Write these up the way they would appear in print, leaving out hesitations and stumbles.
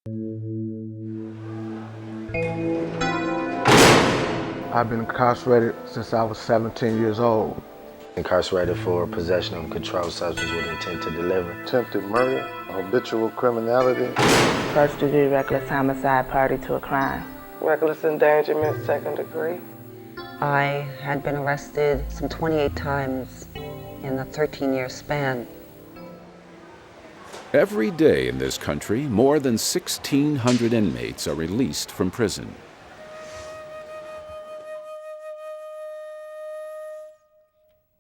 I've been incarcerated since I was 17 years old. Incarcerated for possession of a controlled substance with intent to deliver. Attempted murder, habitual criminality. First degree reckless homicide, party to a crime. Reckless endangerment, second degree. I had been arrested some 28 times in a 13-year span. Every day in this country, more than 1,600 inmates are released from prison.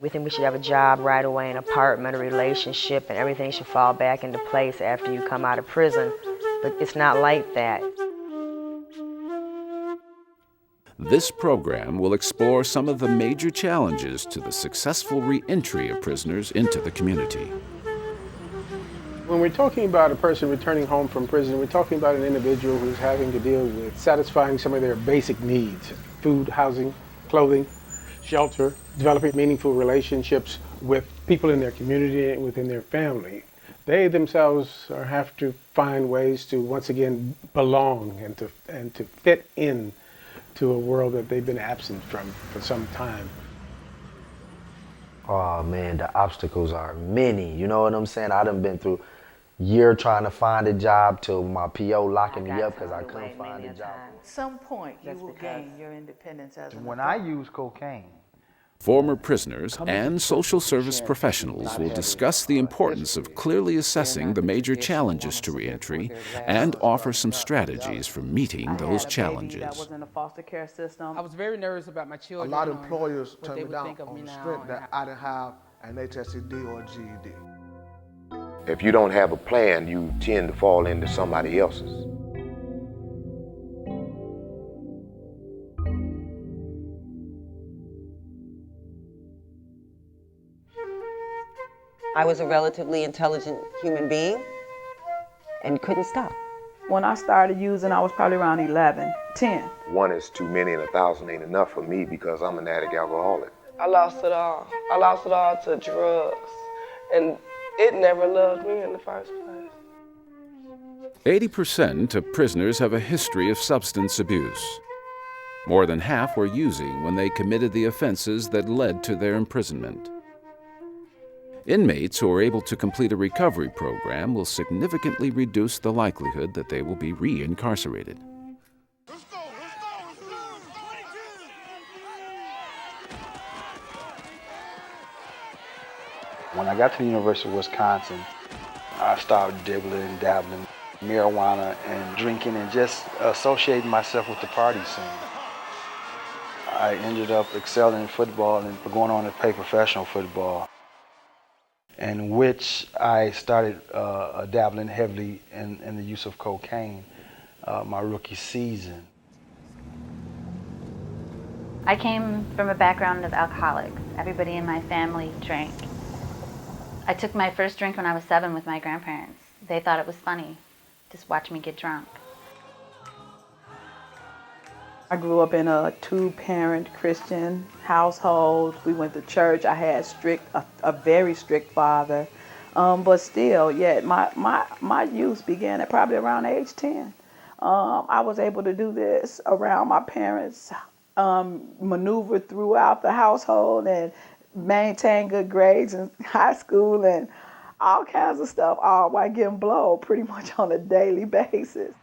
We think we should have a job right away, an apartment, a relationship, and everything should fall back into place after you come out of prison. But it's not like that. This program will explore some of the major challenges to the successful reentry of prisoners into the community. When we're talking about a person returning home from prison, we're talking about an individual who's having to deal with satisfying some of their basic needs: food, housing, clothing, shelter, developing meaningful relationships with people in their community and within their family. They themselves have to find ways to once again belong and to fit in to a world that they've been absent from for some time. Oh man, the obstacles are many. You know what I'm saying? I done been through a year trying to find a job till my PO locking me up because I couldn't find a job. At some point, you will gain your independence as an adult. When I use cocaine, Former prisoners and social service professionals will discuss the importance of clearly assessing the major challenges to reentry and offer some strategies for meeting those challenges. That was in the foster care system. I was very nervous about my children. A lot of employers what turn they me would down think of on me the now strength and that I didn't have an HSCD or a GED. If you don't have a plan, you tend to fall into somebody else's. I was a relatively intelligent human being and couldn't stop. When I started using, I was probably around 11, 10. One is too many and 1,000 ain't enough for me because I'm an addict alcoholic. I lost it all. I lost it all to drugs. And it never loved me in the first place. 80% of prisoners have a history of substance abuse. More than half were using when they committed the offenses that led to their imprisonment. Inmates who are able to complete a recovery program will significantly reduce the likelihood that they will be reincarcerated. when I got to the University of Wisconsin, I started dibbling, dabbling, marijuana and drinking and just associating myself with the party scene. I ended up excelling in football and going on to play professional football, in which I started dabbling heavily in the use of cocaine my rookie season. I came from a background of alcoholics. Everybody in my family drank. I took my first drink when I was 7 with my grandparents. They thought it was funny, just watch me get drunk. I grew up in a 2-parent Christian household. We went to church. I had a very strict father, but still, yet my youth began at probably around age 10. I was able to do this around my parents, maneuver throughout the household and maintain good grades in high school and all kinds of stuff, all while getting blown pretty much on a daily basis.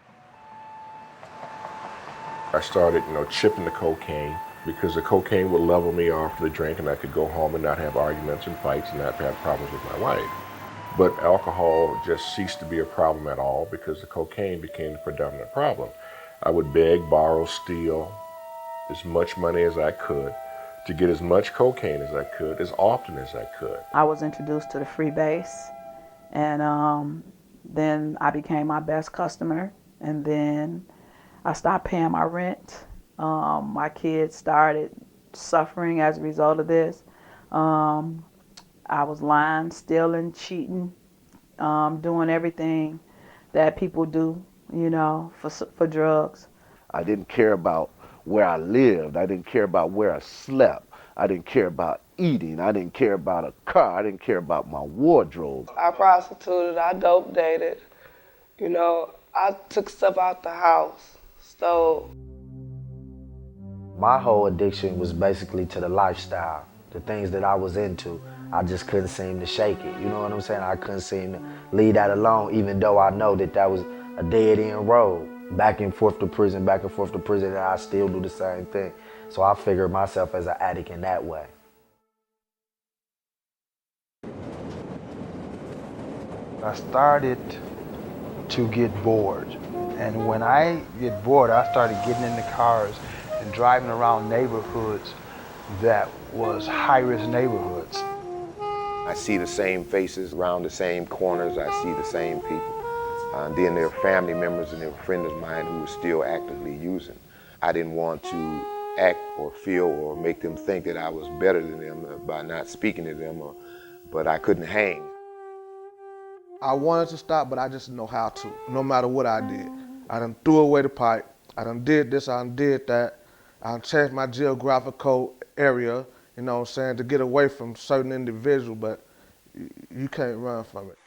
I started, chipping the cocaine because the cocaine would level me off the drink and I could go home and not have arguments and fights and not have problems with my wife. But alcohol just ceased to be a problem at all because the cocaine became the predominant problem. I would beg, borrow, steal as much money as I could to get as much cocaine as I could, as often as I could. I was introduced to the free base, and then I became my best customer, and then I stopped paying my rent. My kids started suffering as a result of this. I was lying, stealing, cheating, doing everything that people do, for drugs. I didn't care about where I lived. I didn't care about where I slept. I didn't care about eating. I didn't care about a car. I didn't care about my wardrobe. I prostituted, I dope dated, I took stuff out the house, stole. My whole addiction was basically to the lifestyle, the things that I was into. I just couldn't seem to shake it. You know what I'm saying? I couldn't seem to leave that alone, even though I know that that was a dead-end road. Back and forth to prison, and I still do the same thing. So I figured myself as an addict in that way. I started to get bored. And when I get bored, I started getting in the cars and driving around neighborhoods that was high-risk neighborhoods. I see the same faces around the same corners. I see the same people. And then there are family members and there were friends of mine who were still actively using. I didn't want to act or feel or make them think that I was better than them by not speaking to them, but I couldn't hang. I wanted to stop, but I just didn't know how to, no matter what I did. I done threw away the pipe. I done did this, I done did that. I done changed my geographical area, you know what I'm saying, to get away from certain individuals, but you can't run from it.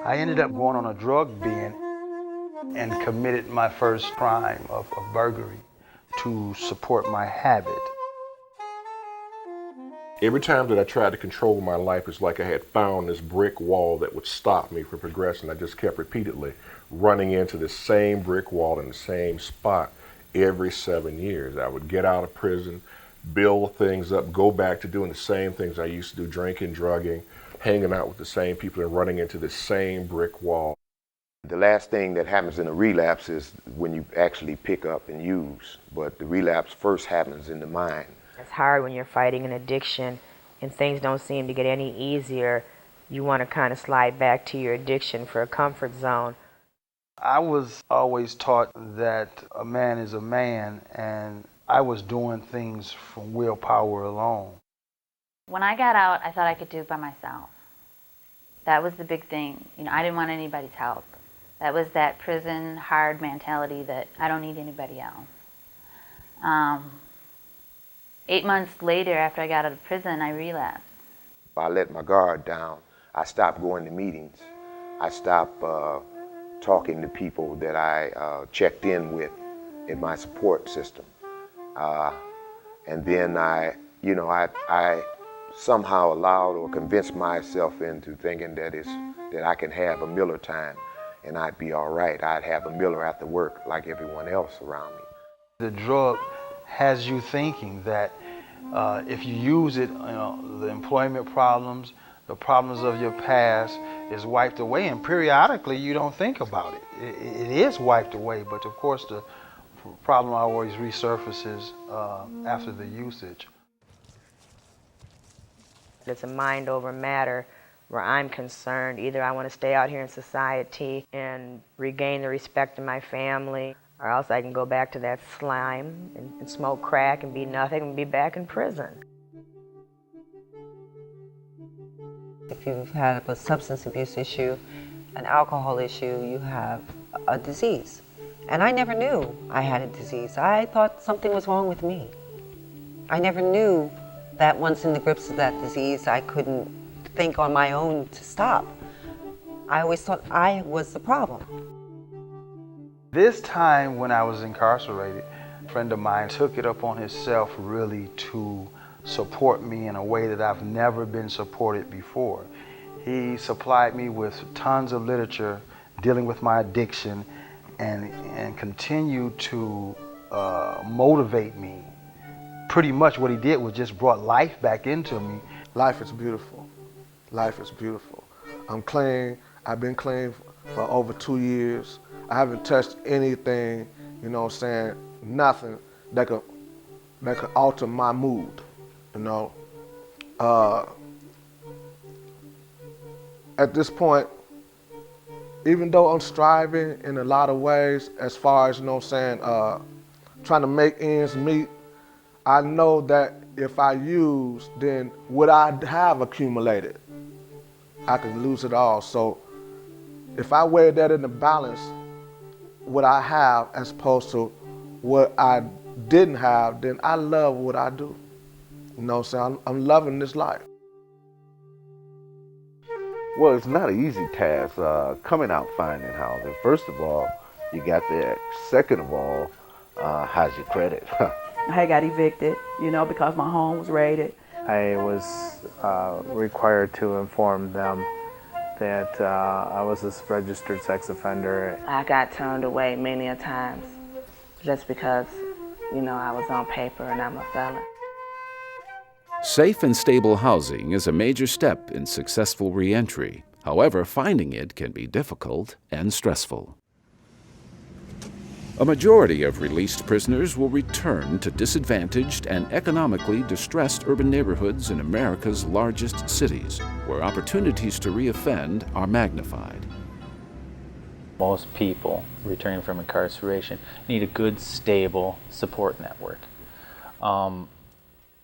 I ended up going on a drug bin and committed my first crime of burglary to support my habit. Every time that I tried to control my life, it's like I had found this brick wall that would stop me from progressing. I just kept repeatedly running into the same brick wall in the same spot every 7 years. I would get out of prison, build things up, go back to doing the same things I used to do, drinking, drugging, hanging out with the same people and running into the same brick wall. The last thing that happens in a relapse is when you actually pick up and use, but the relapse first happens in the mind. It's hard when you're fighting an addiction and things don't seem to get any easier. You want to kind of slide back to your addiction for a comfort zone. I was always taught that a man is a man, and I was doing things from willpower alone. When I got out, I thought I could do it by myself. That was the big thing. You know, I didn't want anybody's help. That was that prison hard mentality that I don't need anybody else. 8 months later, after I got out of prison, I relapsed. I let my guard down. I stopped going to meetings. I stopped talking to people that I checked in with in my support system. And then I somehow allowed or convinced myself into thinking that I can have a Miller time and I'd be all right. I'd have a Miller after work like everyone else around me. The drug has you thinking that if you use it, the employment problems, the problems of your past is wiped away, and periodically you don't think about it. It is wiped away, but of course the problem always resurfaces after the usage. It's a mind over matter where I'm concerned. Either I want to stay out here in society and regain the respect of my family, or else I can go back to that slime and smoke crack and be nothing and be back in prison. If you have a substance abuse issue, an alcohol issue, you have a disease. And I never knew I had a disease. I thought something was wrong with me. I never knew that once in the grips of that disease, I couldn't think on my own to stop. I always thought I was the problem. This time when I was incarcerated, a friend of mine took it upon himself really to support me in a way that I've never been supported before. He supplied me with tons of literature dealing with my addiction and continued to motivate me. Pretty much what he did was just brought life back into me. Life is beautiful. Life is beautiful. I'm clean. I've been clean for over 2 years. I haven't touched anything, you know what I'm saying, nothing that could alter my mood, you know. At this point, even though I'm striving in a lot of ways as far as, you know what I'm saying, trying to make ends meet, I know that if I use, then what I have accumulated, I could lose it all. So if I weigh that in the balance, what I have as opposed to what I didn't have, then I love what I do. You know what I'm saying? I'm loving this life. Well, it's not an easy task coming out finding housing. First of all, you got that. Second of all, how's your credit? I got evicted, you know, because my home was raided. I was required to inform them that I was a registered sex offender. I got turned away many a times just because, you know, I was on paper and I'm a felon. Safe and stable housing is a major step in successful reentry. However, finding it can be difficult and stressful. A majority of released prisoners will return to disadvantaged and economically distressed urban neighborhoods in America's largest cities, where opportunities to reoffend are magnified. Most people returning from incarceration need a good, stable support network.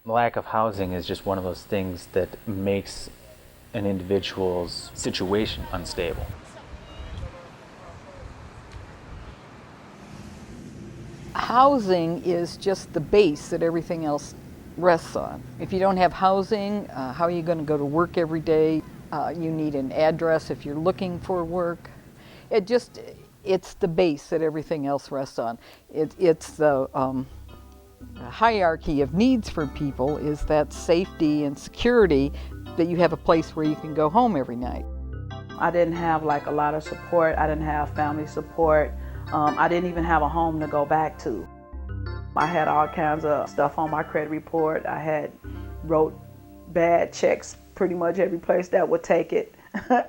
Lack of housing is just one of those things that makes an individual's situation unstable. Housing is just the base that everything else rests on. If you don't have housing, how are you going to go to work every day? You need an address if you're looking for work. It's the base that everything else rests on. It's the hierarchy of needs for people is that safety and security, that you have a place where you can go home every night. I didn't have like a lot of support. I didn't have family support. I didn't even have a home to go back to. I had all kinds of stuff on my credit report. I had wrote bad checks pretty much every place that would take it.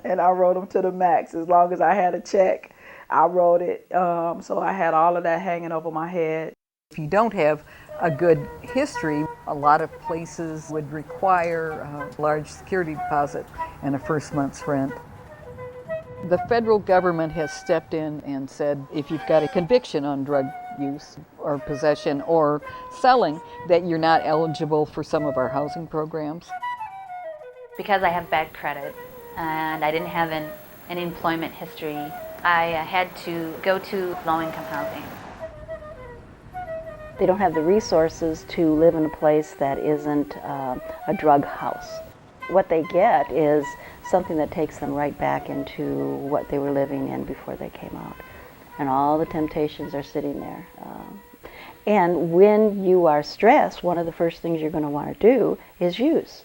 And I wrote them to the max. As long as I had a check, I wrote it. So I had all of that hanging over my head. If you don't have a good history, a lot of places would require a large security deposit and a first month's rent. The federal government has stepped in and said if you've got a conviction on drug use or possession or selling, that you're not eligible for some of our housing programs. Because I have bad credit and I didn't have an employment history, I had to go to low-income housing. They don't have the resources to live in a place that isn't a drug house. What they get is something that takes them right back into what they were living in before they came out. And all the temptations are sitting there. And when you are stressed, one of the first things you're going to want to do is use.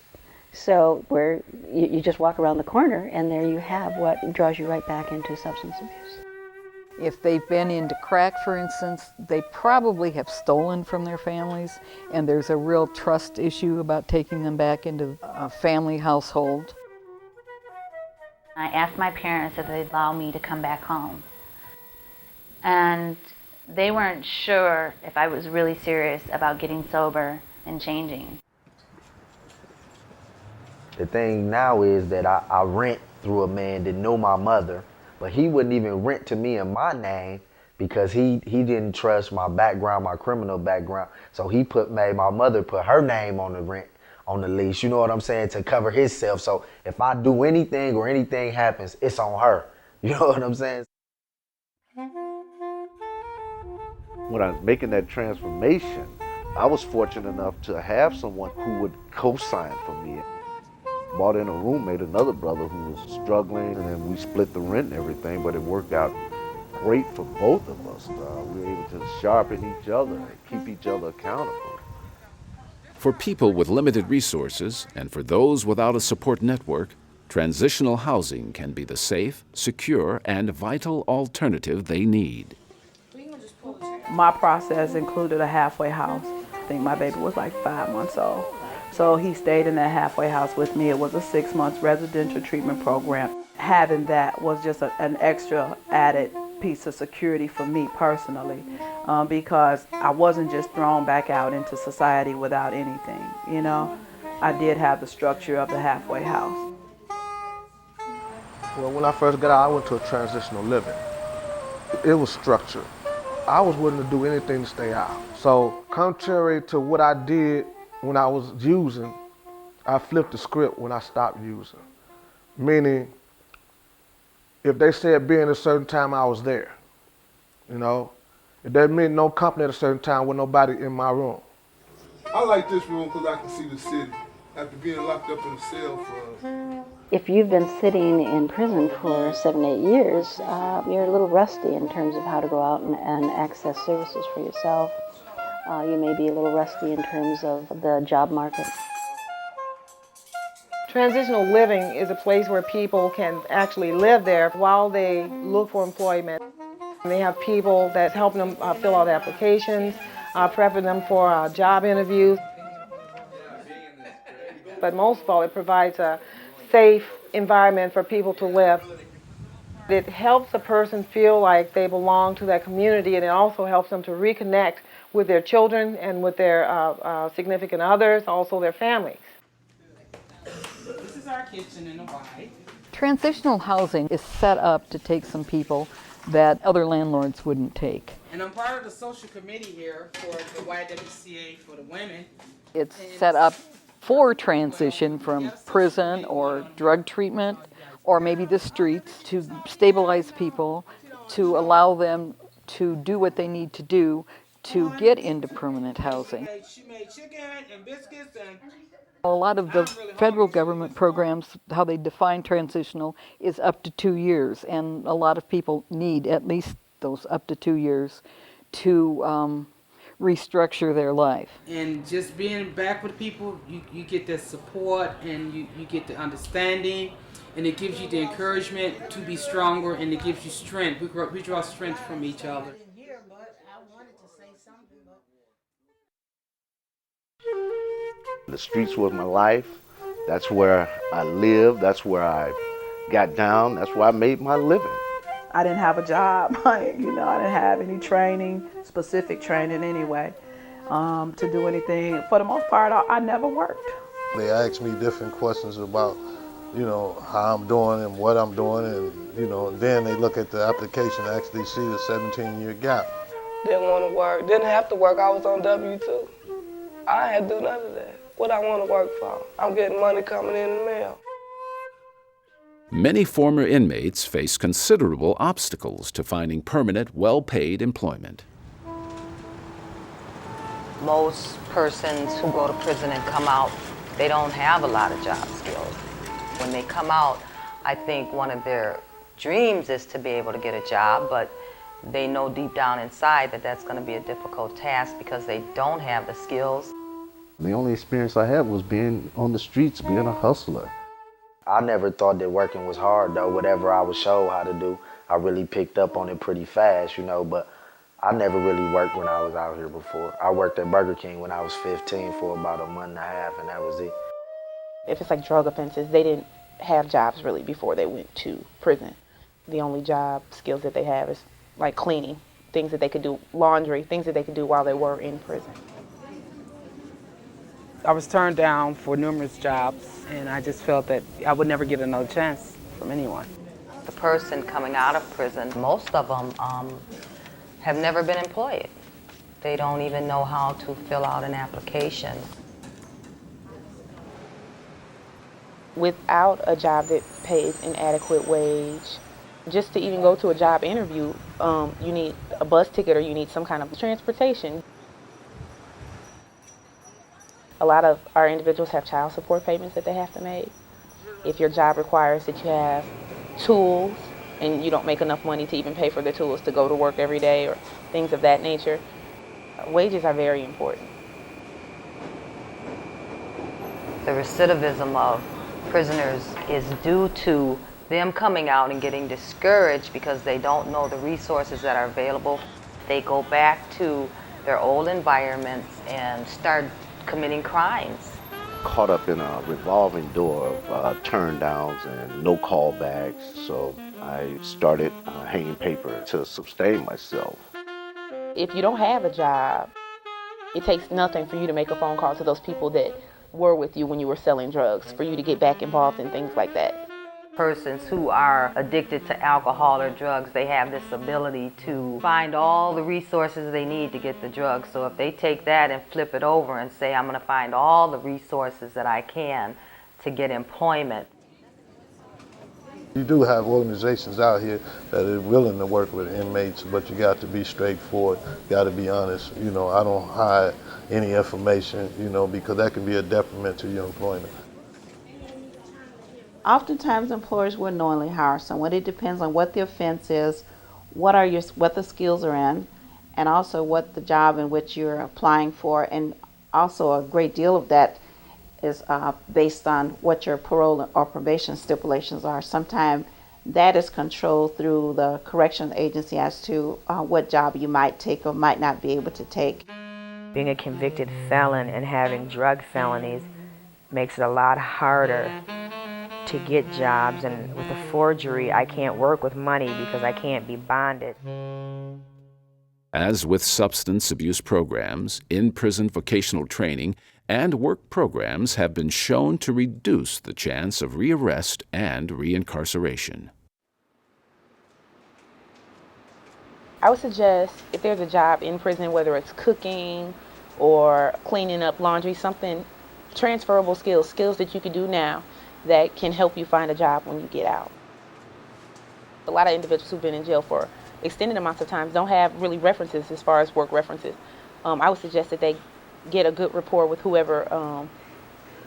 So where you just walk around the corner and there you have what draws you right back into substance abuse. If they've been into crack, for instance, they probably have stolen from their families, and there's a real trust issue about taking them back into a family household. I asked my parents if they'd allow me to come back home. And they weren't sure if I was really serious about getting sober and changing. The thing now is that I rent through a man that knew my mother, but he wouldn't even rent to me in my name because he didn't trust my background, my criminal background. So he made my mother put her name on the rent, on the lease, you know what I'm saying, to cover himself. So if I do anything or anything happens, it's on her. You know what I'm saying? When I was making that transformation, I was fortunate enough to have someone who would co-sign for me. Brought in a roommate, another brother who was struggling, and then we split the rent and everything, but it worked out great for both of us. We were able to sharpen each other and keep each other accountable. For people with limited resources and for those without a support network, transitional housing can be the safe, secure, and vital alternative they need. My process included a halfway house. I think my baby was like 5 months old. So he stayed in that halfway house with me. It was a 6-month residential treatment program. Having that was just an extra added piece of security for me personally, because I wasn't just thrown back out into society without anything, you know. I did have the structure of the halfway house. Well, when I first got out, I went to a transitional living. It was structured. I was willing to do anything to stay out. So contrary to what I did when I was using, I flipped the script when I stopped using. Meaning, if they said be in a certain time, I was there. You know? If that meant no company at a certain time with nobody in my room. I like this room because I can see the city. After being locked up in a cell for If you've been sitting in prison for 7, 8 years, you're a little rusty in terms of how to go out and access services for yourself. You may be a little rusty in terms of the job market. Transitional living is a place where people can actually live there while they look for employment. They have people that's helping them fill out applications, prepping them for job interviews. But most of all, it provides a safe environment for people to live. It helps a person feel like they belong to that community, and it also helps them to reconnect with their children and with their significant others, also their families. This is our kitchen in the white. Transitional housing is set up to take some people that other landlords wouldn't take. And I'm part of the social committee here for the YWCA for the women. It's set up for transition from prison or drug treatment or maybe the streets to stabilize people, to allow them to do what they need to do to get into permanent housing. She made chicken and biscuits and A lot of the federal government programs, how they define transitional, is up to 2 years, and a lot of people need at least those up to 2 years to restructure their life. And just being back with people, you get the support and you get the understanding, and it gives you the encouragement to be stronger, and it gives you strength. We draw strength from each other. The streets was my life. That's where I lived. That's where I got down. That's where I made my living. I didn't have a job. I didn't have any training, specific training anyway, to do anything. For the most part, I never worked. They asked me different questions about, how I'm doing and what I'm doing, and, then they look at the application and actually see the 17-year gap. Didn't want to work, didn't have to work. I was on W-2. I had to do none of that. What I want to work for? I'm getting money coming in the mail. Many former inmates face considerable obstacles to finding permanent, well-paid employment. Most persons who go to prison and come out, they don't have a lot of job skills. When they come out, I think one of their dreams is to be able to get a job, but they know deep down inside that that's going to be a difficult task because they don't have the skills. The only experience I had was being on the streets, being a hustler. I never thought that working was hard, though. Whatever I was showed how to do, I really picked up on it pretty fast, but I never really worked when I was out here before. I worked at Burger King when I was 15 for about a month and a half, and that was it. If it's like drug offenses, they didn't have jobs really before they went to prison. The only job skills that they have is like cleaning, things that they could do, laundry, things that they could do while they were in prison. I was turned down for numerous jobs, and I just felt that I would never get another chance from anyone. The person coming out of prison, most of them have never been employed. They don't even know how to fill out an application. Without a job that pays an adequate wage, just to even go to a job interview, you need a bus ticket or you need some kind of transportation. A lot of our individuals have child support payments that they have to make. If your job requires that you have tools and you don't make enough money to even pay for the tools to go to work every day or things of that nature, wages are very important. The recidivism of prisoners is due to them coming out and getting discouraged because they don't know the resources that are available. They go back to their old environments and start committing crimes. Caught up in a revolving door of turn downs and no callbacks, so I started hanging paper to sustain myself. If you don't have a job, it takes nothing for you to make a phone call to those people that were with you when you were selling drugs, for you to get back involved in things like that. Persons who are addicted to alcohol or drugs, they have this ability to find all the resources they need to get the drugs. So if they take that and flip it over and say, I'm going to find all the resources that I can to get employment. You do have organizations out here that are willing to work with inmates, but you got to be straightforward, got to be honest. I don't hide any information, because that can be a detriment to your employment. Oftentimes employers will knowingly hire someone. It depends on what the offense is, what the skills are in, and also what the job in which you're applying for. And also a great deal of that is based on what your parole or probation stipulations are. Sometimes that is controlled through the corrections agency as to what job you might take or might not be able to take. Being a convicted felon and having drug felonies makes it a lot harder to get jobs, and with a forgery I can't work with money because I can't be bonded. As with substance abuse programs, in-prison vocational training and work programs have been shown to reduce the chance of rearrest and reincarceration. I would suggest if there's a job in prison, whether it's cooking or cleaning up laundry, something transferable skills that you can do now that can help you find a job when you get out. A lot of individuals who've been in jail for extended amounts of time don't have really references as far as work references. I would suggest that they get a good rapport with whoever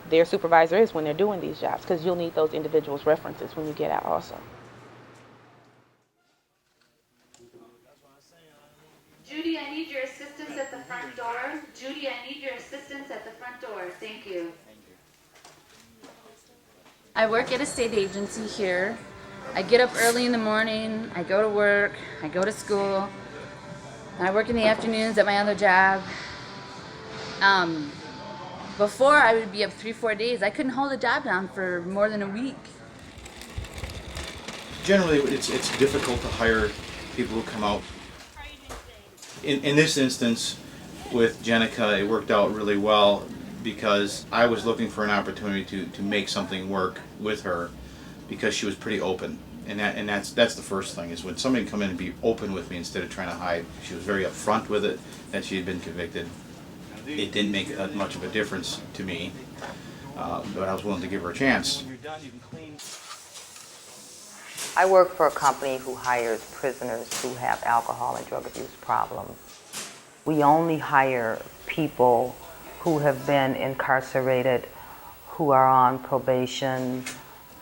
their supervisor is when they're doing these jobs, because you'll need those individuals' references when you get out also. Judy, I need your assistance at the front door. Judy, I need your assistance at the front door. Thank you. I work at a state agency here. I get up early in the morning, I go to work, I go to school, and I work in the afternoons at my other job. Before I would be up 3-4 days. I couldn't hold a job down for more than a week. Generally, it's difficult to hire people who come out. In this instance, with Jenica, it worked out really well because I was looking for an opportunity to make something work with her because she was pretty open. And that's the first thing, is when somebody come in and be open with me instead of trying to hide. She was very upfront with it, that she had been convicted. It didn't make much of a difference to me, but I was willing to give her a chance. I work for a company who hires prisoners who have alcohol and drug abuse problems. We only hire people who have been incarcerated, who are on probation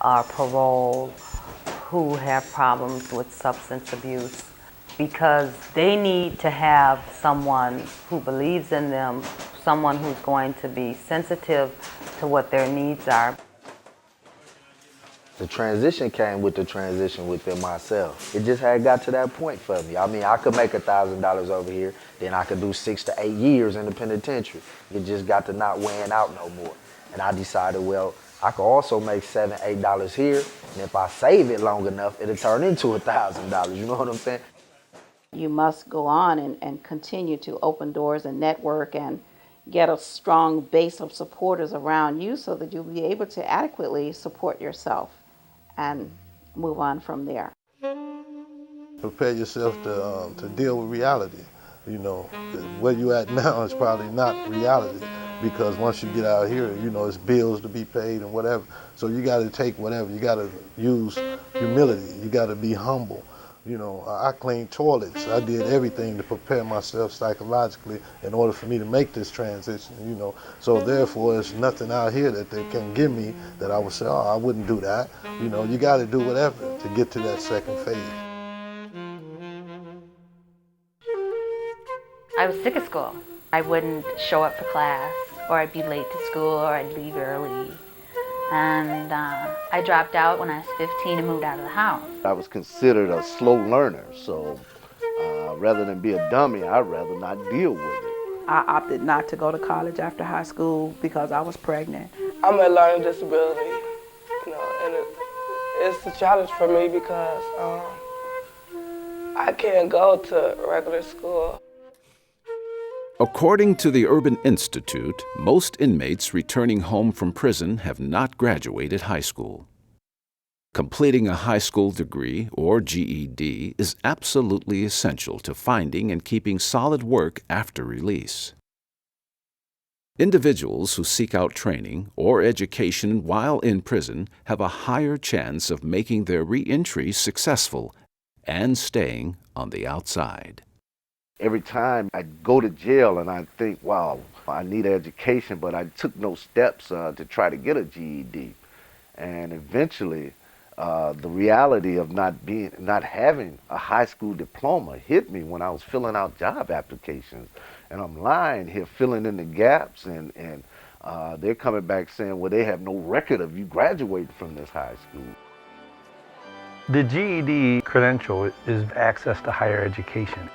or parole, who have problems with substance abuse, because they need to have someone who believes in them, someone who's going to be sensitive to what their needs are. The transition came with the transition within myself. It just had got to that point for me. I mean, I could make $1,000 over here, then I could do 6 to 8 years in the penitentiary. It just got to not weighing out no more. And I decided, well, I could also make $7, $8 here, and if I save it long enough, it'll turn into $1,000. You know what I'm saying? You must go on and continue to open doors and network and get a strong base of supporters around you so that you'll be able to adequately support yourself and move on from there. Prepare yourself to deal with reality. You know, where you at now is probably not reality, because once you get out here, you know, it's bills to be paid and whatever. So you got to take whatever. You got to use humility. You got to be humble. You know, I cleaned toilets. I did everything to prepare myself psychologically in order for me to make this transition, you know. So therefore, there's nothing out here that they can give me that I would say, oh, I wouldn't do that. You know, you got to do whatever to get to that second phase. I was sick of school. I wouldn't show up for class, or I'd be late to school, or I'd leave early. And I dropped out when I was 15 and moved out of the house. I was considered a slow learner, so rather than be a dummy, I'd rather not deal with it. I opted not to go to college after high school because I was pregnant. I'm a learning disability, you know, and it's a challenge for me because I can't go to regular school. According to the Urban Institute, most inmates returning home from prison have not graduated high school. Completing a high school degree, or GED, is absolutely essential to finding and keeping solid work after release. Individuals who seek out training or education while in prison have a higher chance of making their reentry successful and staying on the outside. Every time I go to jail and I think, wow, I need education, but I took no steps to try to get a GED. And eventually, the reality of not having a high school diploma hit me when I was filling out job applications. And I'm lying here filling in the gaps, and they're coming back saying, well, they have no record of you graduating from this high school. The GED credential is access to higher education.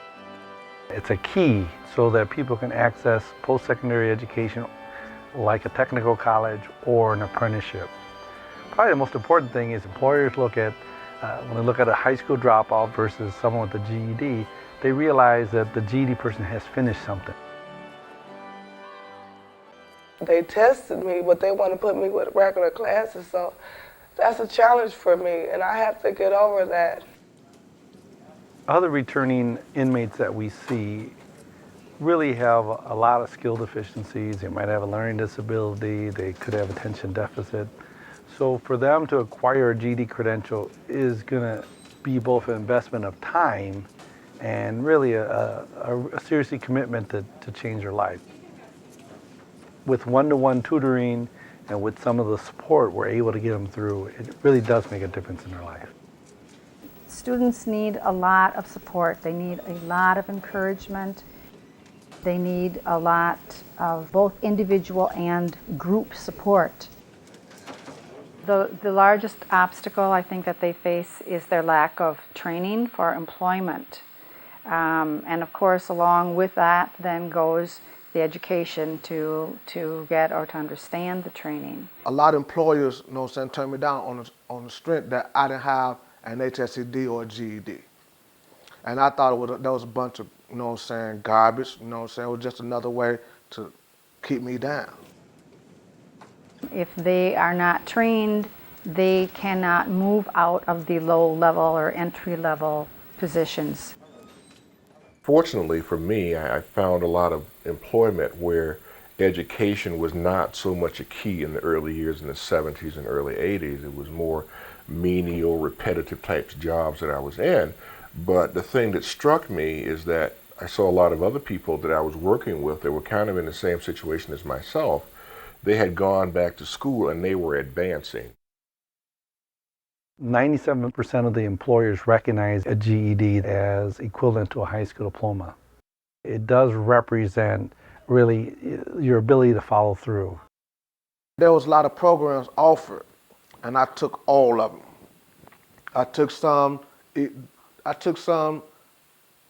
It's a key so that people can access post-secondary education like a technical college or an apprenticeship. Probably the most important thing is employers look at, when they look at a high school dropout versus someone with a GED, they realize that the GED person has finished something. They tested me, but they want to put me with regular classes, so that's a challenge for me, and I have to get over that. Other returning inmates that we see really have a lot of skill deficiencies. They might have a learning disability, they could have attention deficit. So for them to acquire a GED credential is going to be both an investment of time and really a serious commitment to change their life. With one-to-one tutoring and with some of the support we're able to get them through, it really does make a difference in their life. Students need a lot of support. They need a lot of encouragement. They need a lot of both individual and group support. The largest obstacle I think that they face is their lack of training for employment. And of course, along with that then goes the education to get or to understand the training. A lot of employers, you know what I'm saying, turned me down on the strength that I didn't have an HSED or a GED. And I thought that was a bunch of, you know what I'm saying, garbage, you know what I'm saying, it was just another way to keep me down. If they are not trained, they cannot move out of the low level or entry level positions. Fortunately for me, I found a lot of employment where education was not so much a key in the early years in the 70s and early 80s. It was more menial, repetitive types of jobs that I was in. But the thing that struck me is that I saw a lot of other people that I was working with that were kind of in the same situation as myself. They had gone back to school and they were advancing. 97% of the employers recognize a GED as equivalent to a high school diploma. It does represent really your ability to follow through. There was a lot of programs offered, and I took all of them. I took some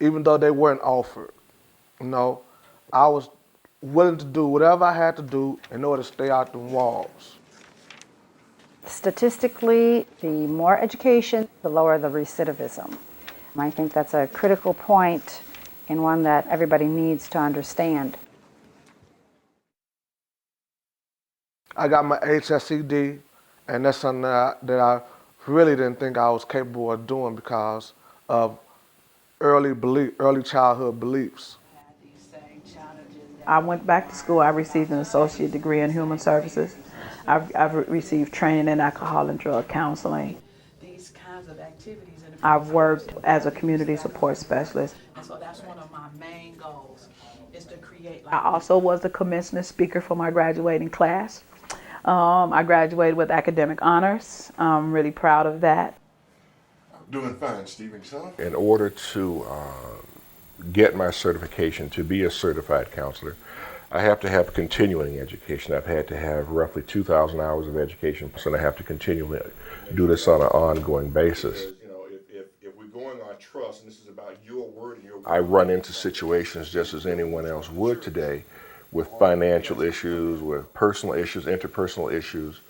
even though they weren't offered. You know, I was willing to do whatever I had to do in order to stay out the walls. Statistically, the more education, the lower the recidivism. I think that's a critical point and one that everybody needs to understand. I got my HSED, and that's something that I really didn't think I was capable of doing because of early childhood beliefs. I went back to school. I received an associate degree in human services. I've received training in alcohol and drug counseling. These kinds of activities. I've worked as a community support specialist. And so that's one of my main goals, is to create. I also was the commencement speaker for my graduating class. I graduated with academic honors. I'm really proud of that. Doing fine, Stephen. In order to get my certification to be a certified counselor, I have to have continuing education. I've had to have roughly 2,000 hours of education, and I have to continually do this on an ongoing basis. You know, if we're going on trust, and this is about your word and your word, I run into situations just as anyone else would today, with financial issues, with personal issues, interpersonal issues.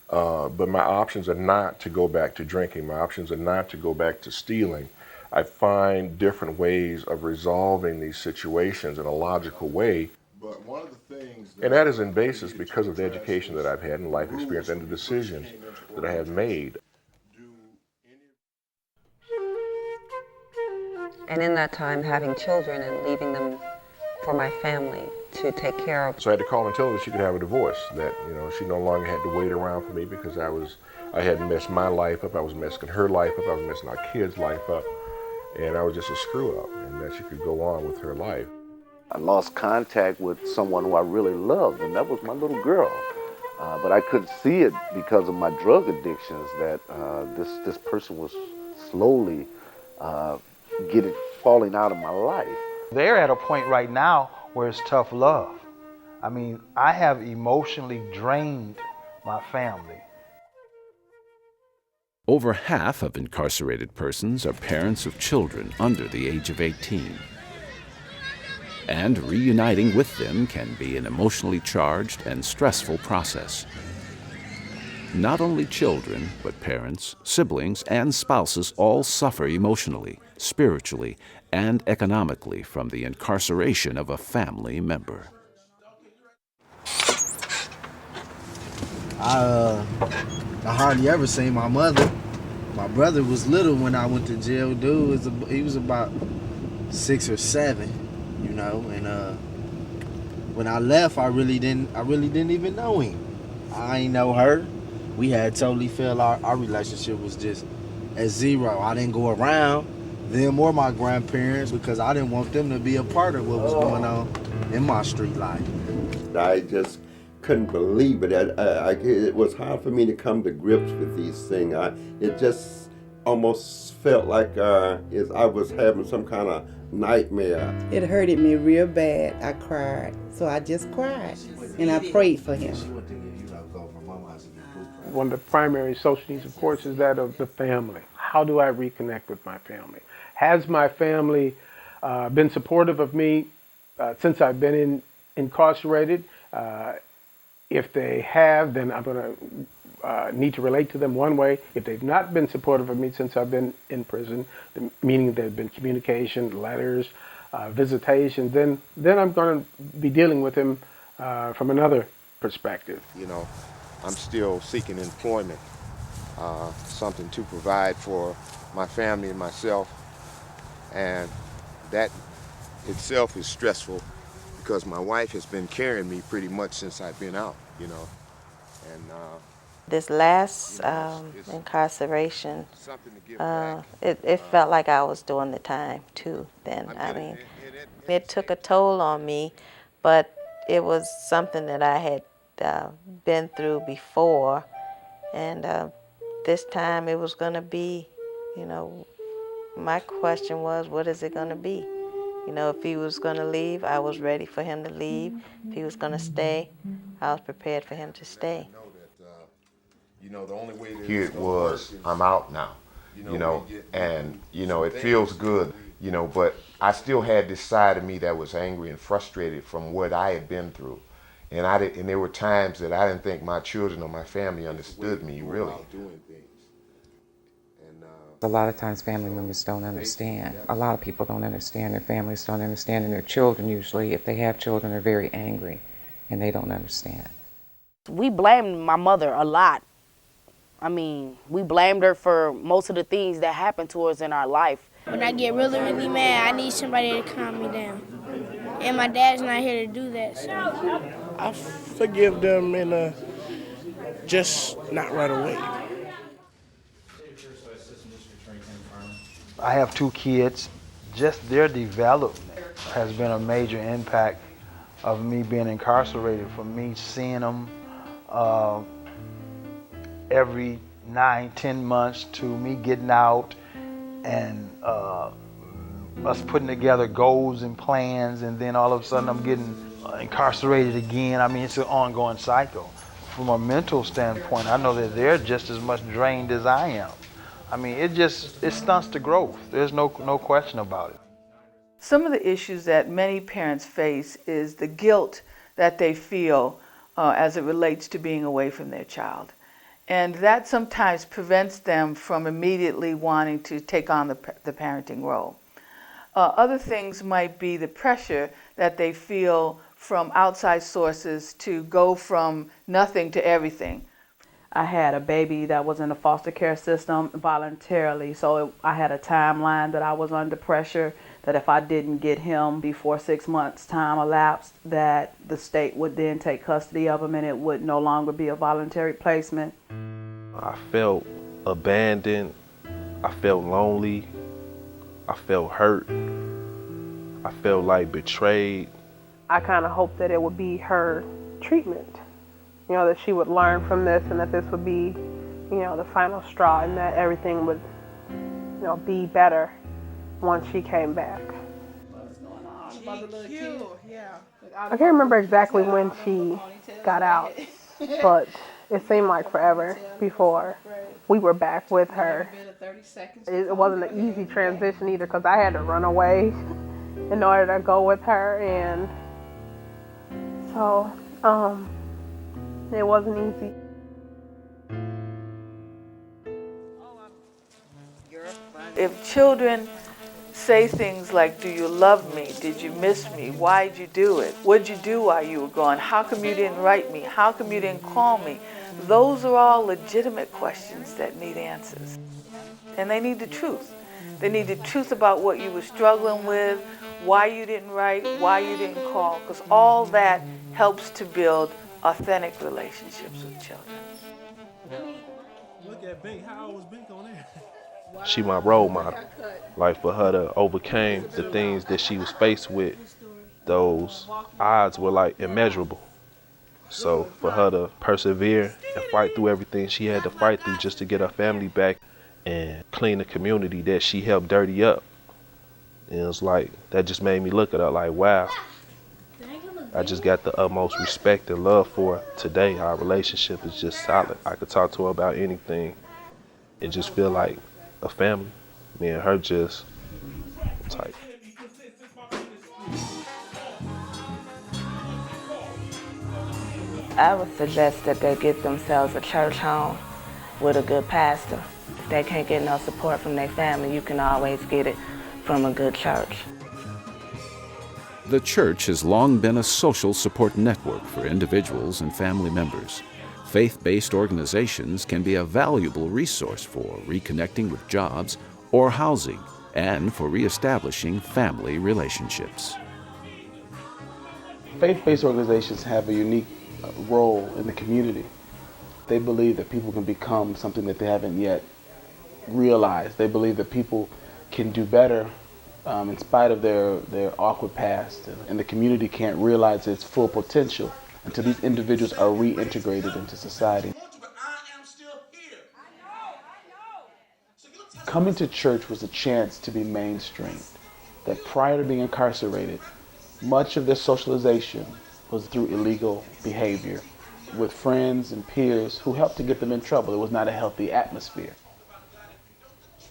But my options are not to go back to drinking. My options are not to go back to stealing. I find different ways of resolving these situations in a logical way. But one of the things and that is in basis because of the education that I've had and life experience and the decisions that I have made. And in that time, having children and leaving them for my family to take care of. So I had to call and tell her that she could have a divorce, that, you know, she no longer had to wait around for me because I had messed my life up, I was messing her life up, I was messing our kids' life up, and I was just a screw up, and that she could go on with her life. I lost contact with someone who I really loved, and that was my little girl. But I couldn't see it because of my drug addictions that this person was slowly falling out of my life. They're at a point right now where it's tough love. I mean, I have emotionally drained my family. Over half of incarcerated persons are parents of children under the age of 18. And reuniting with them can be an emotionally charged and stressful process. Not only children, but parents, siblings, and spouses all suffer emotionally, spiritually, and economically from the incarceration of a family member. I hardly ever seen my mother. My brother was little when I went to jail. He was about 6 or 7, you know. And when I left, I really didn't even know him. I ain't know her. We had totally felt our relationship was just at zero. I didn't go around them or my grandparents because I didn't want them to be a part of what was going on in my street life. I just couldn't believe it. It was hard for me to come to grips with these things. It just almost felt like I was having some kind of nightmare. It hurted me real bad. I cried. So I just cried and I prayed for him. One of the primary social needs, of course, is that of the family. How do I reconnect with my family? Has my family been supportive of me since I've been incarcerated? If they have, then I'm going to need to relate to them one way. If they've not been supportive of me since I've been in prison, meaning there's been communication, letters, visitation, then I'm going to be dealing with them from another perspective. You know, I'm still seeking employment, something to provide for my family and myself, and that itself is stressful because my wife has been carrying me pretty much since I've been out, you know. And this last incarceration, it felt like I was doing the time too then. I mean, it took a toll on me, but it was something that I had been through before, and this time it was going to be, you know, my question was, what is it going to be? You know, if he was going to leave, I was ready for him to leave. If he was going to stay, I was prepared for him to stay. you know, the only way here it was, I'm out now, you know, and, you know, it feels good, you know, but I still had this side of me that was angry and frustrated from what I had been through. And and there were times that I didn't think my children or my family understood me, really. A lot of times family members don't understand. A lot of people don't understand. Their families don't understand, and their children usually, if they have children, are very angry and they don't understand. We blamed my mother a lot. I mean, we blamed her for most of the things that happened to us in our life. When I get really, really mad, I need somebody to calm me down. And my dad's not here to do that, so. I forgive them and just not right away. I have 2 kids. Just their development has been a major impact of me being incarcerated, for me seeing them every 9-10 months to me getting out and us putting together goals and plans, and then all of a sudden I'm getting incarcerated again. I mean, it's an ongoing cycle. From a mental standpoint, I know that they're just as much drained as I am. I mean, it stunts the growth. There's no question about it. Some of the issues that many parents face is the guilt that they feel as it relates to being away from their child. And that sometimes prevents them from immediately wanting to take on the parenting role. Other things might be the pressure that they feel from outside sources to go from nothing to everything. I had a baby that was in the foster care system voluntarily, so I had a timeline that I was under pressure, that if I didn't get him before 6 months time elapsed, that the state would then take custody of him and it would no longer be a voluntary placement. I felt abandoned, I felt lonely, I felt hurt, I felt like betrayed. I kind of hoped that it would be her treatment you know, that she would learn from this and that this would be, you know, the final straw and that everything would, you know, be better once she came back. I can't remember exactly when she got out, but it seemed like forever before we were back with her. It wasn't an easy transition either because I had to run away in order to go with her, and so it wasn't easy. If children say things like, do you love me? Did you miss me? Why'd you do it? What'd you do while you were gone? How come you didn't write me? How come you didn't call me? Those are all legitimate questions that need answers. And they need the truth. They need the truth about what you were struggling with, why you didn't write, why you didn't call, because all that helps to build authentic relationships with children. Look at Bink. How old was Bink on there? She my role model. Like for her to overcome the things that she was faced with, those odds were like immeasurable. So for her to persevere and fight through everything she had to fight through just to get her family back and clean the community that she helped dirty up, and it was like, that just made me look at her like, wow. I just got the utmost respect and love for her today. Our relationship is just solid. I could talk to her about anything and just feel like a family. Me and her just tight. I would suggest that they get themselves a church home with a good pastor. If they can't get no support from their family, you can always get it from a good church. The church has long been a social support network for individuals and family members. Faith-based organizations can be a valuable resource for reconnecting with jobs or housing and for reestablishing family relationships. Faith-based organizations have a unique role in the community. They believe that people can become something that they haven't yet realized. They believe that people can do better in spite of their awkward past, and the community can't realize its full potential until these individuals are reintegrated into society. Coming to church was a chance to be mainstreamed. That prior to being incarcerated, much of their socialization was through illegal behavior with friends and peers who helped to get them in trouble. It was not a healthy atmosphere.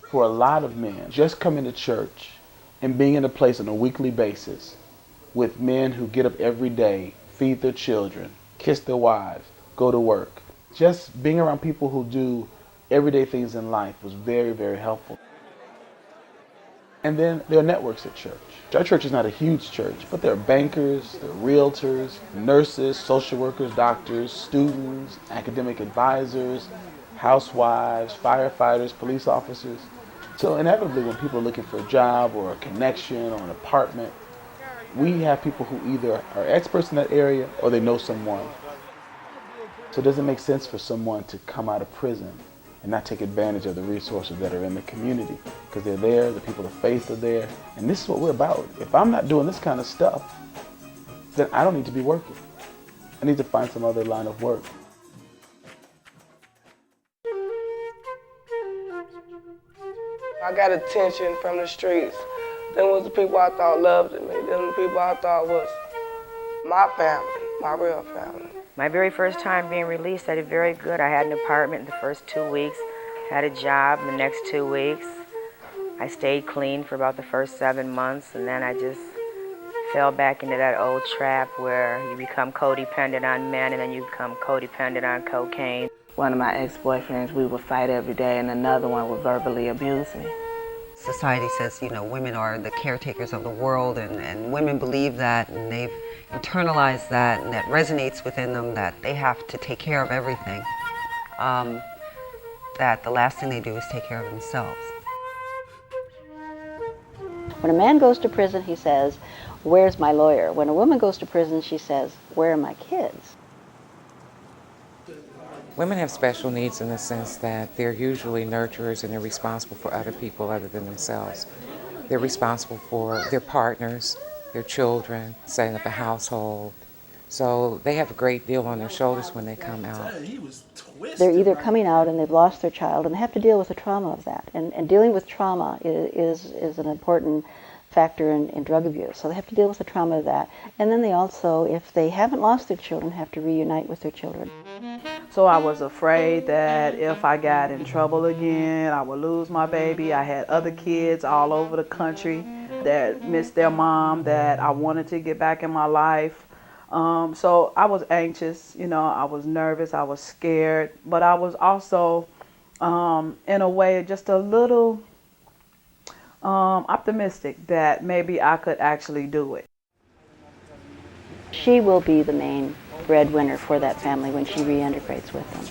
For a lot of men, just coming to church and being in a place on a weekly basis with men who get up every day, feed their children, kiss their wives, go to work, just being around people who do everyday things in life was very, very helpful. And then there are networks at church. Our church is not a huge church, but there are bankers, there are realtors, nurses, social workers, doctors, students, academic advisors, housewives, firefighters, police officers. So inevitably when people are looking for a job or a connection or an apartment, we have people who either are experts in that area or they know someone. So it doesn't make sense for someone to come out of prison and not take advantage of the resources that are in the community, because they're there, the people of faith are there, and this is what we're about. If I'm not doing this kind of stuff, then I don't need to be working. I need to find some other line of work. I got attention from the streets. Them was the people I thought loved me. Them the people I thought was my family, my real family. My very first time being released, I did very good. I had an apartment in the first 2 weeks, had a job in the next 2 weeks. I stayed clean for about the first 7 months, and then I just fell back into that old trap where you become codependent on men and then you become codependent on cocaine. One of my ex-boyfriends, we would fight every day, and another one would verbally abuse me. Society says, you know, women are the caretakers of the world, and women believe that, and they've internalized that, and that resonates within them, that they have to take care of everything. That the last thing they do is take care of themselves. When a man goes to prison, he says, "Where's my lawyer?" When a woman goes to prison, she says, "Where are my kids?" Women have special needs in the sense that they're usually nurturers and they're responsible for other people other than themselves. They're responsible for their partners, their children, setting up a household, So they have a great deal on their shoulders when they come out. They're either coming out and they've lost their child and they have to deal with the trauma of that. And dealing with trauma is an important factor in drug abuse. So they have to deal with the trauma of that. And then they also, if they haven't lost their children, have to reunite with their children. So I was afraid that if I got in trouble again, I would lose my baby. I had other kids all over the country that missed their mom, that I wanted to get back in my life. So I was anxious, you know, I was nervous, I was scared, but I was also, in a way, just a little optimistic that maybe I could actually do it. She will be the main breadwinner for that family when she reintegrates with them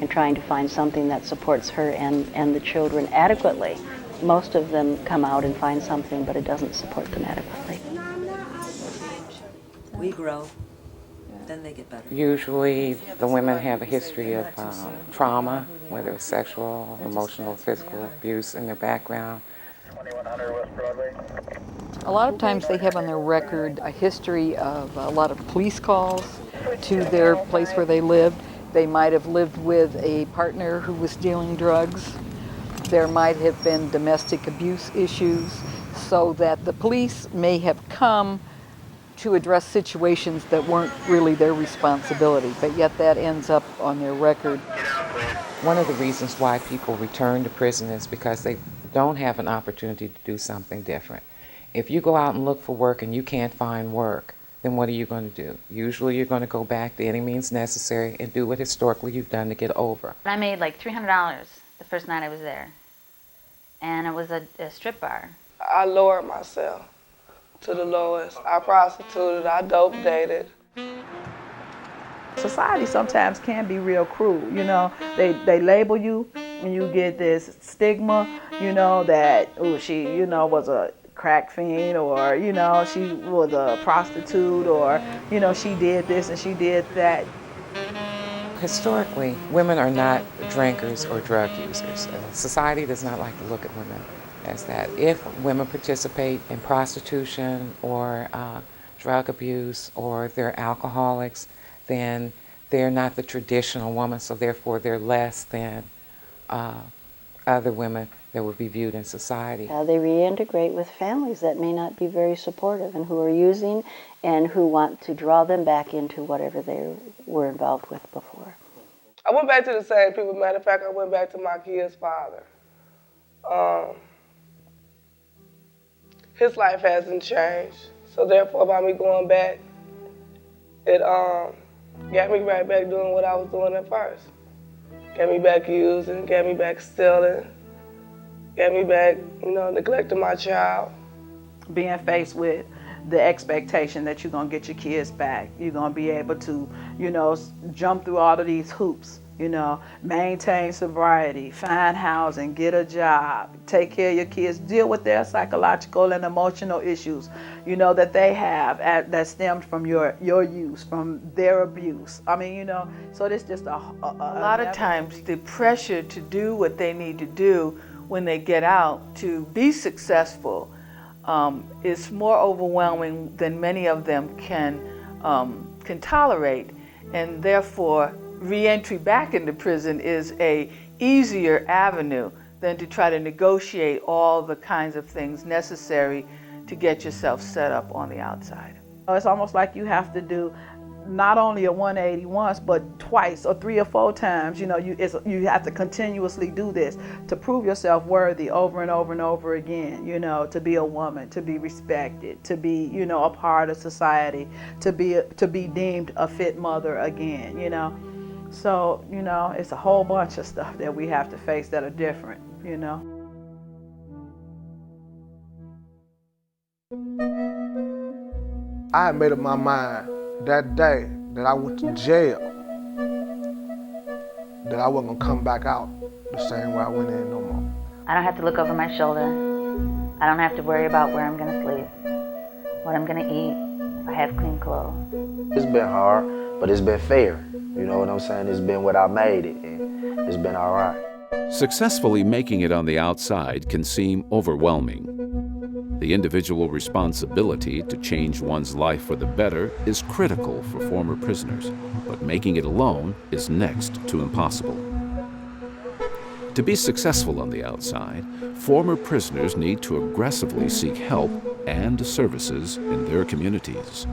and trying to find something that supports her and the children adequately. Most of them come out and find something, but it doesn't support them adequately. We grow, then they get better. Usually the women have a history of trauma, whether it's sexual, emotional, physical abuse in their background. A lot of times they have on their record a history of a lot of police calls to their place where they lived. They might have lived with a partner who was dealing drugs. There might have been domestic abuse issues, so that the police may have come to address situations that weren't really their responsibility, but yet that ends up on their record. One of the reasons why people return to prison is because they don't have an opportunity to do something different. If you go out and look for work and you can't find work, then what are you going to do? Usually you're going to go back to any means necessary and do what historically you've done to get over. I made like $300 the first night I was there, and it was a strip bar. I lowered myself to the lowest. I prostituted, I dope dated. Society sometimes can be real cruel, you know. They label you and you get this stigma, you know, that, oh, she, you know, was a crack fiend, or, you know, she was a prostitute, or, you know, she did this and she did that. Historically, women are not drinkers or drug users. Society does not like to look at women as that. If women participate in prostitution or drug abuse, or they're alcoholics, then they're not the traditional woman, so therefore they're less than other women that would be viewed in society. They reintegrate with families that may not be very supportive and who are using and who want to draw them back into whatever they were involved with before. I went back to the same people. Matter of fact, I went back to my kid's father. His life hasn't changed, so therefore by me going back, it got me right back doing what I was doing at first. Got me back using, got me back stealing, got me back, you know, neglecting my child. Being faced with the expectation that you're gonna get your kids back, you're gonna be able to, you know, jump through all of these hoops, you know, maintain sobriety, find housing, get a job, take care of your kids, deal with their psychological and emotional issues, you know, that they have that stemmed from your use, from their abuse. I mean, you know, so it's just a lot of times the pressure to do what they need to do when they get out to be successful is more overwhelming than many of them can tolerate, and therefore re-entry back into prison is a easier avenue than to try to negotiate all the kinds of things necessary to get yourself set up on the outside. It's almost like you have to do not only a 180 once, but twice or 3 or 4 times. You know, you have to continuously do this to prove yourself worthy over and over and over again, you know, to be a woman, to be respected, to be, you know, a part of society, to be deemed a fit mother again, you know. So, you know, it's a whole bunch of stuff that we have to face that are different, you know. I had made up my mind that day that I went to jail that I wasn't gonna come back out the same way I went in no more. I don't have to look over my shoulder. I don't have to worry about where I'm gonna sleep, what I'm gonna eat, if I have clean clothes. It's been hard, but it's been fair. You know what I'm saying? It's been what I made it, and it's been all right. Successfully making it on the outside can seem overwhelming. The individual responsibility to change one's life for the better is critical for former prisoners, but making it alone is next to impossible. To be successful on the outside, former prisoners need to aggressively seek help and services in their communities.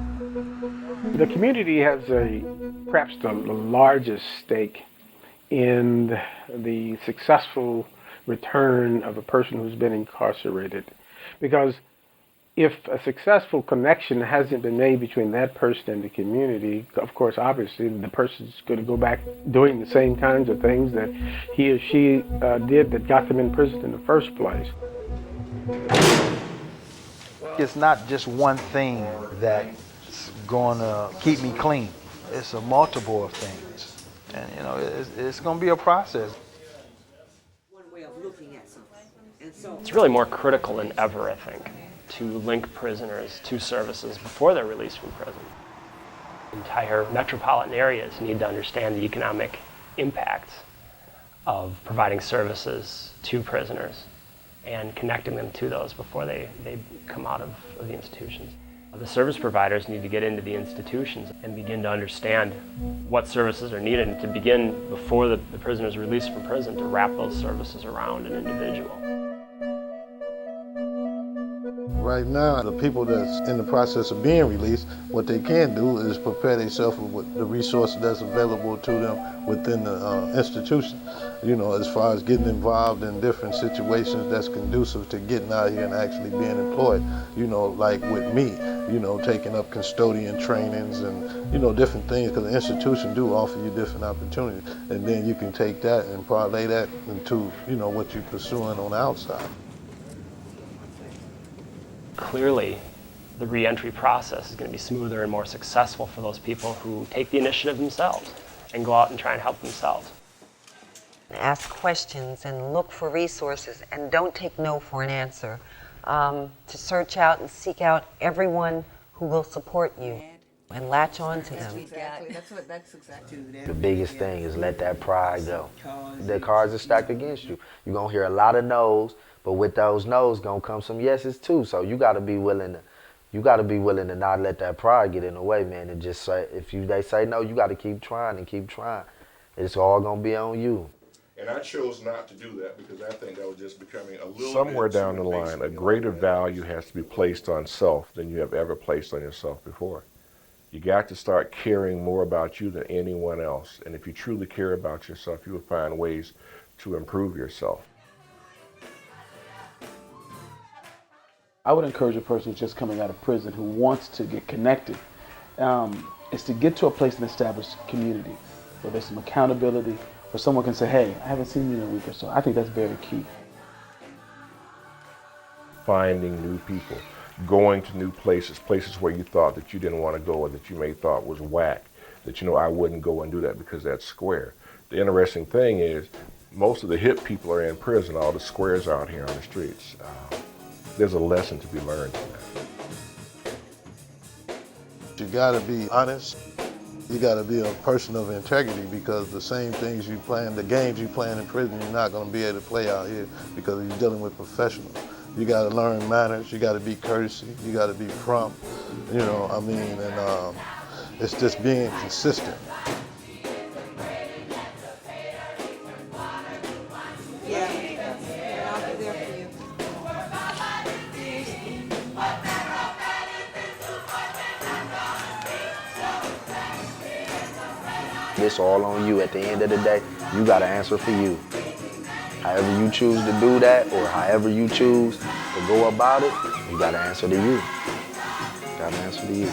The community has perhaps the largest stake in the successful return of a person who's been incarcerated. Because if a successful connection hasn't been made between that person and the community, of course, obviously, the person's going to go back doing the same kinds of things that he or she did that got them in prison in the first place. It's not just one thing that's going to keep me clean. It's a multiple of things. And, you know, it's going to be a process. It's really more critical than ever, I think, to link prisoners to services before they're released from prison. Entire metropolitan areas need to understand the economic impacts of providing services to prisoners and connecting them to those before they come out of the institutions. The service providers need to get into the institutions and begin to understand what services are needed and to begin, before the prisoner is released from prison, to wrap those services around an individual. Right now, the people that's in the process of being released, what they can do is prepare themselves with the resources that's available to them within the institution. You know, as far as getting involved in different situations that's conducive to getting out here and actually being employed. You know, like with me, you know, taking up custodian trainings and, you know, different things, because the institution do offer you different opportunities. And then you can take that and parlay that into, you know, what you're pursuing on the outside. Clearly, the reentry process is going to be smoother and more successful for those people who take the initiative themselves and go out and try and help themselves. Ask questions and look for resources, and don't take no for an answer. To search out and seek out everyone who will support you and latch on to them. Exactly. That's exactly. The biggest thing is let that pride go. The cards are stacked against you. You're going to hear a lot of no's, but with those no's going to come some yeses too. So you got to be willing to not let that pride get in the way, man, and just say, they say no, you got to keep trying and keep trying. It's all going to be on you. And I chose not to do that because I think I was just becoming a little Somewhere bit down the line, a greater value has to be placed on self than you have ever placed on yourself before. You got to start caring more about you than anyone else. And if you truly care about yourself, you will find ways to improve yourself. I would encourage a person who's just coming out of prison who wants to get connected is to get to a place and establish community where there's some accountability, where someone can say, hey, I haven't seen you in a week or so. I think that's very key. Finding new people, going to new places, places where you thought that you didn't want to go or that you may thought was whack, that, you know, I wouldn't go and do that because that's square. The interesting thing is most of the hip people are in prison, all the squares are out here on the streets. There's a lesson to be learned from that. You gotta be honest. You gotta be a person of integrity, because the same things you play, the games you play in prison, you're not gonna be able to play out here because you're dealing with professionals. You gotta learn manners, you gotta be courtesy, you gotta be prompt, you know, I mean, and it's just being consistent. It's all on you. At the end of the day, you got to answer for you. However you choose to do that, or however you choose to go about it, you got to answer to you. Got to answer to you.